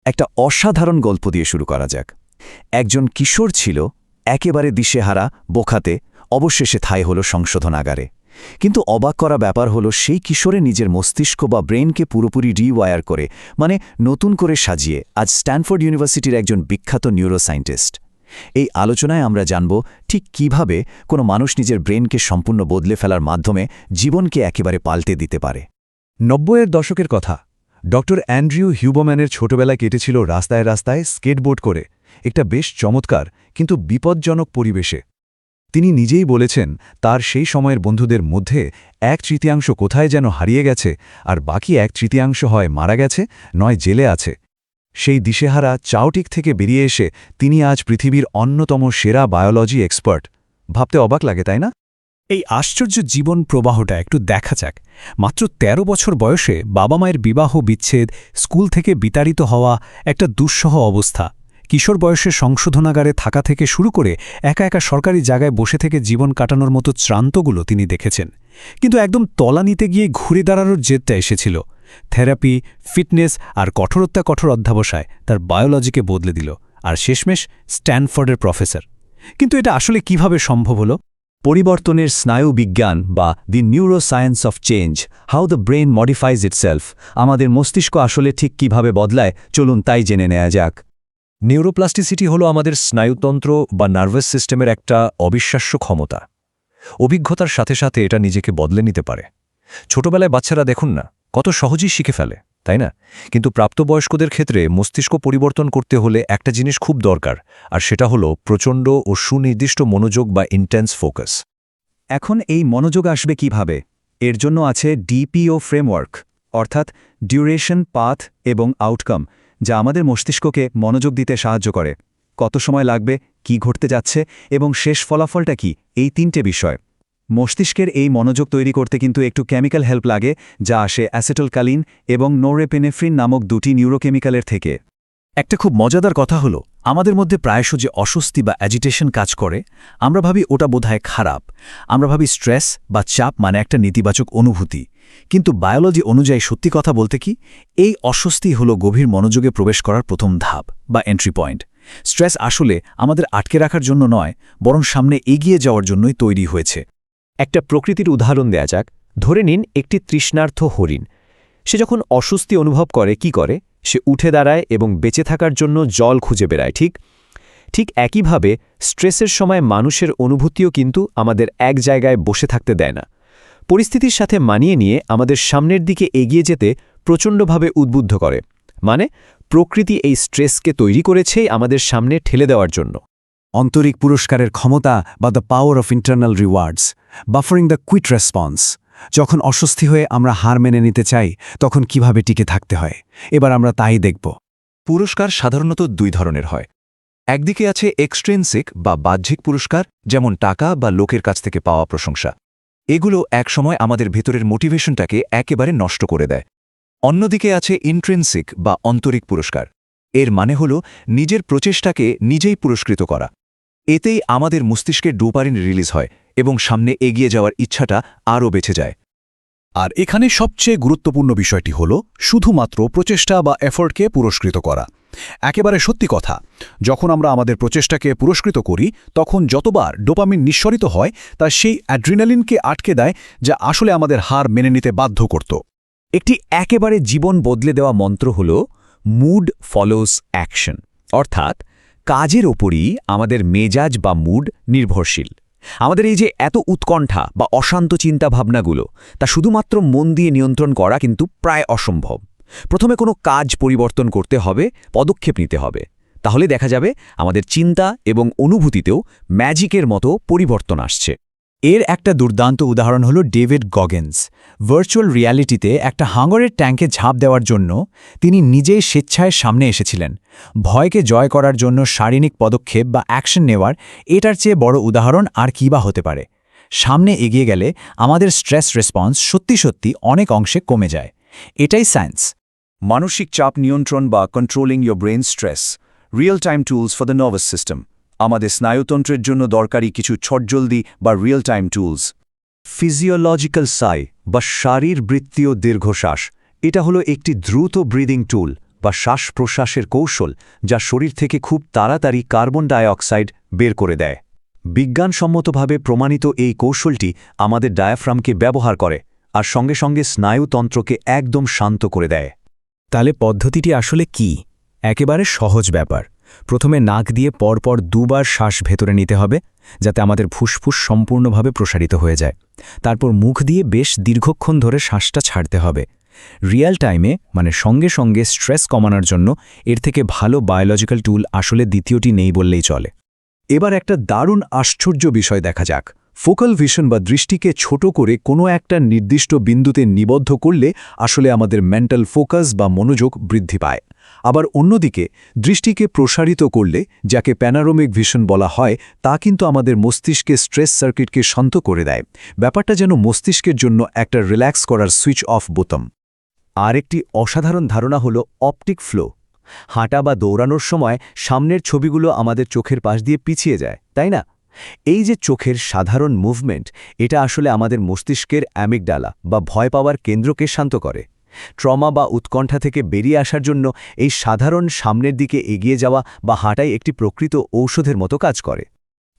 একটা অসাধারণ গল্প দিয়ে শুরু করা যাক। একজন কিশোর ছিল, একেবারে দিশেহারা, বোখাতে, অবশেষে ঠাঁই হল সংশোধনাগারে। কিন্তু অবাক করা ব্যাপার হলো সেই কিশোরে নিজের মস্তিষ্ক বা ব্রেনকে পুরোপুরি রিওয়ায়ার করে, মানে নতুন করে সাজিয়ে আজ স্ট্যানফোর্ড ইউনিভার্সিটির একজন বিখ্যাত নিউরোসায়েন্টিস্ট। এই আলোচনায় আমরা জানব ঠিক কিভাবে কোনো মানুষ নিজের ব্রেনকে সম্পূর্ণ বদলে ফেলার মাধ্যমে জীবনকে একেবারে পাল্টে দিতে পারে। ৯০-এর দশকের কথা। ডক্টর অ্যান্ড্রিউ হিউবম্যানের ছোটবেলা কেটেছিল রাস্তায় রাস্তায় স্কেটবোর্ড করে, একটা বেশ চমৎকার কিন্তু বিপজ্জনক পরিবেশে। তিনি নিজেই বলেছেন তার সেই সময়ের বন্ধুদের মধ্যে ১/৩ কোথায় যেন হারিয়ে গেছে, আর বাকি ১/৩ হয় মারা গেছে, নয় জেলে আছে। সেই দিশেহারা চাউটিক থেকে বেরিয়ে এসে তিনি আজ পৃথিবীর অন্যতম সেরা বায়োলজি এক্সপার্ট। ভাবতে অবাক লাগে, তাই না? এই আশ্চর্য জীবন প্রবাহটা একটু দেখা যাক। মাত্র ১৩ বছর বয়সে বাবা মায়ের বিবাহ বিচ্ছেদ, স্কুল থেকে বিতাড়িত হওয়া, একটা দুঃসহ অবস্থা, কিশোর বয়সে সংশোধনাগারে থাকা থেকে শুরু করে একা একা সরকারি জায়গায় বসে থেকে জীবন কাটানোর মতো ত্রান্তগুলো তিনি দেখেছেন। কিন্তু একদম তলানিতে গিয়ে ঘুরে দাঁড়ানোর জেদটা এসেছিল। থেরাপি, ফিটনেস আর কঠোর অধ্যাবসায় তার বায়োলজিকে বদলে দিল, আর শেষমেশ স্ট্যানফোর্ডের প্রফেসর। কিন্তু এটা আসলে কিভাবে সম্ভব হলো? পরিবর্তনের স্নায়ু বিজ্ঞান বা the neuroscience of change, how the brain modifies itself. আমাদের মস্তিষ্ক আসলে ঠিক কিভাবে বদলায়, চলুন তাই জেনে নেওয়া যাক। নিউরোপ্লাস্টিসিটি হলো আমাদের স্নায়ুতন্ত্র বা নার্ভাস সিস্টেমের একটা অবিশ্বাস্য ক্ষমতা। অভিজ্ঞতার সাথে সাথে এটা নিজেকে বদলে নিতে পারে। ছোটবেলায় বাচ্চারা দেখুন না, কত সহজেই শিখে ফেলে, তাই না? কিন্তু প্রাপ্তবয়স্কদের ক্ষেত্রে মস্তিষ্ক পরিবর্তন করতে হলে একটা জিনিস খুব দরকার, আর সেটা হলো প্রচণ্ড ও সুনির্দিষ্ট মনোযোগ বা ইন্টেন্স ফোকাস। এখন এই মনোযোগ আসবে কিভাবে? এর জন্য আছে ডিপিও ফ্রেমওয়ার্ক, অর্থাৎ ডিউরেশন, পাথ এবং আউটকাম, যা আমাদের মস্তিষ্ককে মনোযোগ দিতে সাহায্য করে। কত সময় লাগবে, কি ঘটতে যাচ্ছে এবং শেষ ফলাফলটা কি, এই ৩টে বিষয়। মস্তিষ্কের এই মনোযোগ তৈরি করতে কিন্তু একটু কেমিক্যাল হেল্প লাগে, যা আসে অ্যাসিটাইলকোলিন এবং নরএপিনেফ্রিন নামক দুটি নিউরোকেমিক্যালের থেকে। একটা খুব মজাদার কথা হলো, আমাদের মধ্যে প্রায়শ যে অস্বস্তি বা অ্যাজিটেশন কাজ করে, আমরা ভাবি ওটা বোধহয় খারাপ। আমরা ভাবি স্ট্রেস বা চাপ মানে একটা নেতিবাচক অনুভূতি। কিন্তু বায়োলজি অনুযায়ী সত্যি কথা বলতে কি, এই অস্বস্তি হলো গভীর মনোযোগে প্রবেশ করার প্রথম ধাপ বা এন্ট্রি পয়েন্ট। স্ট্রেস আসলে আমাদের আটকে রাখার জন্য নয়, বরং সামনে এগিয়ে যাওয়ার জন্যই তৈরি হয়েছে। একটা প্রকৃতির উদাহরণ দেয়া যাক। ধরে নিন একটি তৃষ্ণার্ত হরিণ। সে যখন অস্বস্তি অনুভব করে কি করে? সে উঠে দাঁড়ায় এবং বেঁচে থাকার জন্য জল খুঁজে বেড়ায়। ঠিক একইভাবে স্ট্রেসের সময় মানুষের অনুভূতিও কিন্তু আমাদের এক জায়গায় বসে থাকতে দেয় না। পরিস্থিতির সাথে মানিয়ে নিয়ে আমাদের সামনের দিকে এগিয়ে যেতে প্রচণ্ডভাবে উদ্বুদ্ধ করে। মানে প্রকৃতি এই স্ট্রেসকে তৈরি করেছেই আমাদের সামনে ঠেলে দেওয়ার জন্য। আন্তরিক পুরস্কারের ক্ষমতা বা the power of internal rewards, buffering the quit response. যখন অস্বস্তি হয়ে আমরা হার মেনে নিতে চাই, তখন কিভাবে টিকে থাকতে হয়, এবার আমরা তাই দেখব। পুরস্কার সাধারণত ২ ধরনের হয়। একদিকে আছে এক্সট্রিনসিক বা বাহ্যিক পুরস্কার, যেমন টাকা বা লোকের কাছ থেকে পাওয়া প্রশংসা। এগুলো একসময় আমাদের ভেতরের মোটিভেশনটাকে একেবারে নষ্ট করে দেয়। অন্যদিকে আছে ইন্ট্রিনসিক বা আন্তরিক পুরস্কার। এর মানে হল নিজের প্রচেষ্টাকে নিজেই পুরস্কৃত করা। এতেই আমাদের মস্তিষ্কে ডোপামিন রিলিজ হয় এবং সামনে এগিয়ে যাওয়ার ইচ্ছাটা আরও বেঁচে যায়। আর এখানে সবচেয়ে গুরুত্বপূর্ণ বিষয়টি হল শুধুমাত্র প্রচেষ্টা বা এফোর্টকে পুরস্কৃত করা। একেবারে সত্যি কথা, যখন আমরা আমাদের প্রচেষ্টাকে পুরস্কৃত করি, তখন যতবার ডোপামিন নিঃসরিত হয় তা সেই অ্যাড্রিনালিনকে আটকে দেয়, যা আসলে আমাদের হার মেনে নিতে বাধ্য করত। একটি একেবারে জীবন বদলে দেওয়া মন্ত্র হল মুড ফলোস অ্যাকশন, অর্থাৎ কাজের ওপরই আমাদের মেজাজ বা মুড নির্ভরশীল। আমাদের এই যে এত উৎকণ্ঠা বা অশান্ত চিন্তাভাবনাগুলো, তা শুধুমাত্র মন দিয়ে নিয়ন্ত্রণ করা কিন্তু প্রায় অসম্ভব। প্রথমে কোনো কাজ পরিবর্তন করতে হবে, পদক্ষেপ নিতে হবে। তাহলে দেখা যাবে আমাদের চিন্তা এবং অনুভূতিতেও ম্যাজিকের মতো পরিবর্তন আসছে। এর একটা দুর্দান্ত উদাহরণ হল ডেভিড গগিন্স। ভার্চুয়াল রিয়ালিটিতে একটা হাঙ্গরের ট্যাঙ্কে ঝাঁপ দেওয়ার জন্য তিনি নিজেই স্বেচ্ছায় সামনে এসেছিলেন। ভয়কে জয় করার জন্য শারীরিক পদক্ষেপ বা অ্যাকশন নেওয়ার এটার চেয়ে বড় উদাহরণ আর কী বা হতে পারে? সামনে এগিয়ে গেলে আমাদের স্ট্রেস রেসপন্স সত্যি অনেক অংশে কমে যায়। এটাই সায়েন্স। মানসিক চাপ নিয়ন্ত্রণ বা controlling your brain stress, real time tools for the nervous system. আমাদের স্নায়ুতন্ত্রের জন্য দরকারি কিছু ছটজলদি বা রিয়েল টাইম টুলস। ফিজিওলজিক্যাল সাই বা শারীরবৃত্তীয় দীর্ঘশ্বাস, এটা হলো একটি দ্রুত ব্রিদিং টুল বা শ্বাস প্রশ্বাসের কৌশল যা শরীর থেকে খুব তাড়াতাড়ি কার্বন ডাই অক্সাইড বের করে দেয় বিজ্ঞানসম্মতভাবে প্রমাণিত এই কৌশলটি আমাদের ডায়াফ্রামকে ব্যবহার করে আর সঙ্গে সঙ্গে স্নায়ুতন্ত্রকে একদম শান্ত করে দেয় তাহলে পদ্ধতিটি আসলে কি? একেবারে সহজ ব্যাপার। প্রথমে নাক দিয়ে পরপর 2 বার শ্বাস ভেতরে নিতে হবে, যাতে আমাদের ফুসফুস সম্পূর্ণভাবে প্রসারিত হয়ে যায়। তারপর মুখ দিয়ে বেশ দীর্ঘক্ষণ ধরে শ্বাসটা ছাড়তে হবে। রিয়েল টাইমে, মানে সঙ্গে সঙ্গে স্ট্রেস কমানোর জন্য এর থেকে ভালো বায়োলজিক্যাল টুল আসলে দ্বিতীয়টি নেই বললেই চলে। এবার একটা দারুণ আশ্চর্য বিষয় দেখা যাক। ফোকাল ভিশন বা দৃষ্টিকে ছোট করে কোনো একটা নির্দিষ্ট বিন্দুতে নিবদ্ধ করলে আসলে আমাদের মেন্টাল ফোকাস বা মনোযোগ বৃদ্ধি পায়। আবার অন্যদিকে দৃষ্টিকে প্রসারিত করলে, যাকে প্যানোরামিক ভিশন বলা হয়, তা কিন্তু আমাদের মস্তিষ্কে স্ট্রেস সার্কিটকে শান্ত করে দেয়। ব্যাপারটা যেন মস্তিষ্কের জন্য একটা রিল্যাক্স করার সুইচ অফ বোতাম। আরেকটি অসাধারণ ধারণা হল অপটিক ফ্লো। হাঁটা বা দৌড়ানোর সময় সামনের ছবিগুলো আমাদের চোখের পাশ দিয়ে পিছিয়ে যায়, তাই না? এই যে চোখের সাধারণ মুভমেন্ট, এটা আসলে আমাদের মস্তিষ্কের অ্যামিগডালা বা ভয় পাওয়ার কেন্দ্রকে শান্ত করে। ট্রমা বা উৎকণ্ঠা থেকে বেরিয়ে আসার জন্য এই সাধারণ সামনের দিকে এগিয়ে যাওয়া বা হাঁটাই একটি প্রকৃত ঔষধের মতো কাজ করে।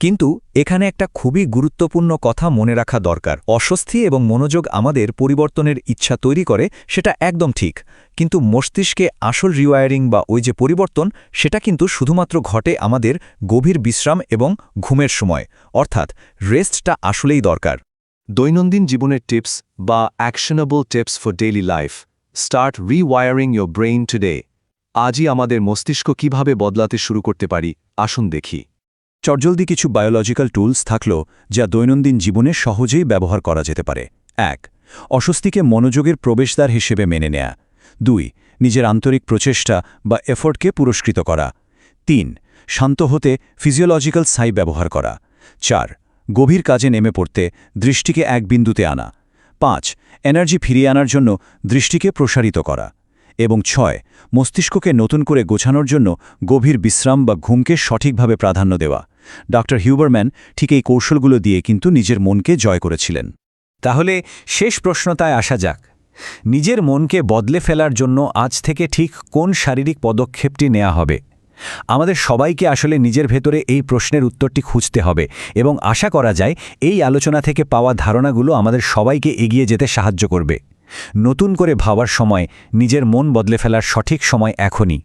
কিন্তু এখানে একটা খুবই গুরুত্বপূর্ণ কথা মনে রাখা দরকার। অস্বস্তি এবং মনোযোগ আমাদের পরিবর্তনের ইচ্ছা তৈরি করে, সেটা একদম ঠিক। কিন্তু মস্তিষ্কে আসল রিওয়ায়ারিং বা ওই যে পরিবর্তন, সেটা কিন্তু শুধুমাত্র ঘটে আমাদের গভীর বিশ্রাম এবং ঘুমের সময়, অর্থাৎ রেস্টটা আসলেই দরকার। দৈনন্দিন জীবনের টিপস বা actionable tips for daily life. Start rewiring your brain today. আজই আমাদের মস্তিষ্ক কিভাবে বদলাতে শুরু করতে পারি, আসুন দেখি। চটজলদি কিছু বায়োলজিক্যাল টুলস থাকলো যা দৈনন্দিন জীবনে সহজেই ব্যবহার করা যেতে পারে। 1. অস্বস্তিকে মনোযোগের প্রবেশদ্বার হিসেবে মেনে নেয়া। 2. নিজের আন্তরিক প্রচেষ্টা বা এফোর্টকে পুরস্কৃত করা। 3. শান্ত হতে ফিজিওলজিক্যাল সাই ব্যবহার করা। 4. গভীর কাজে নেমে পড়তে দৃষ্টিকে এক বিন্দুতে আনা। 5. এনার্জি ফিরিয়ে আনার জন্য দৃষ্টিকে প্রসারিত করা। এবং 6. মস্তিষ্ককে নতুন করে গোছানোর জন্য গভীর বিশ্রাম বা ঘুমকে সঠিকভাবে প্রাধান্য দেওয়া। ডক্টর হিউবারম্যান ঠিক এই কৌশলগুলো দিয়ে কিন্তু নিজের মনকে জয় করেছিলেন। তাহলে শেষ প্রশ্নটায় আসা যাক। নিজের মনকে বদলে ফেলার জন্য আজ থেকে ঠিক কোন শারীরিক পদক্ষেপটি নেওয়া হবে? আমাদের সবাইকে আসলে নিজের ভেতরে এই প্রশ্নের উত্তরটি খুঁজতে হবে, এবং আশা করা যায় এই আলোচনা থেকে পাওয়া ধারণাগুলো আমাদের সবাইকে এগিয়ে যেতে সাহায্য করবে। নতুন করে ভাবার সময়, নিজের মন বদলে ফেলার সঠিক সময় এখনই।